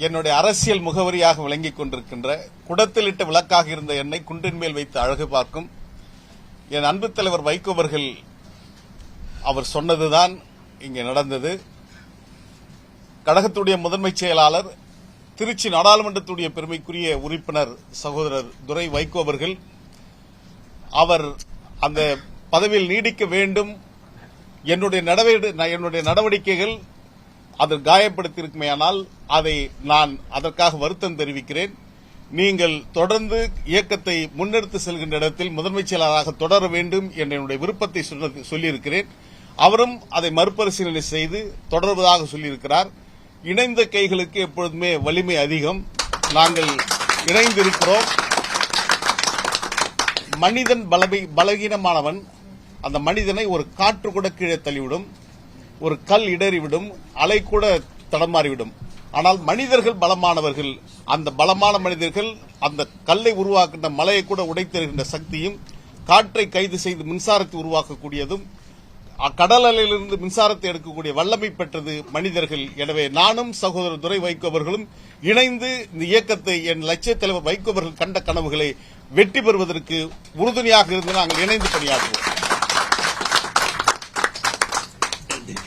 என்னுடைய அரசியல் முகவரியாக விளங்கிக் கொண்டிருக்கின்ற குடத்திலிட்ட விளக்காக இருந்த என்னை குன்றின் மேல் வைத்து அழகு பார்க்கும் என் அன்பு தலைவர் வைகோ அவர்கள் அவர் சொன்னதுதான் இங்கே நடந்தது. கழகத்துடைய முதன்மை செயலாளர், திருச்சி நாடாளுமன்றத்துடைய பெருமைக்குரிய உறுப்பினர் சகோதரர் துரை வைகோ அவர்கள் அவர் அந்த பதவியில் நீடிக்க வேண்டும், என்னுடைய நடவடிக்கைகள் அது காயப்படுத்தியிருக்குமேயானால் அதை நான் அதற்காக வருத்தம் தெரிவிக்கிறேன். நீங்கள் தொடர்ந்து இயக்கத்தை முன்னெடுத்து செல்கின்ற இடத்தில் முதன்மைச் செயலாளராக தொடர வேண்டும் என்ற என்னுடைய விருப்பத்தை சொல்லியிருக்கிறேன். அவரும் அதை மறுபரிசீலனை செய்து தொடர்வதாக சொல்லியிருக்கிறார். இணைந்த கைகளுக்கு எப்பொழுதுமே வலிமை அதிகம். நாங்கள் இணைந்திருக்கிறோம். மனிதன் பலகீனமானவன். அந்த மனிதனை ஒரு காற்று கூட கீழே தள்ளிவிடும், ஒரு கல் இடறிவிடும், அலை கூட தடமாறிவிடும். ஆனால் மனிதர்கள் பலமானவர்கள். அந்த பலமான மனிதர்கள் அந்த கல்லை உருவாக்குகின்ற மலையை கூட உடைத்தெறிகின்ற சக்தியும், காற்றை கைது செய்து மின்சாரத்தை உருவாக்கக்கூடியதும், கடல் அலையிலிருந்து மின்சாரத்தை எடுக்கக்கூடிய வல்லமை பெற்றது மனிதர்கள். எனவே நானும் சகோதரர் துரை வைகோ அவர்களும் இணைந்து இந்த இயக்கத்தை என் லட்சிய தலைவர் வைகோ அவர்கள் கண்ட கனவுகளை வெற்றி பெறுவதற்கு உறுதுணையாக இருந்து நாங்கள் இணைந்து பணியாற்றுவோம்.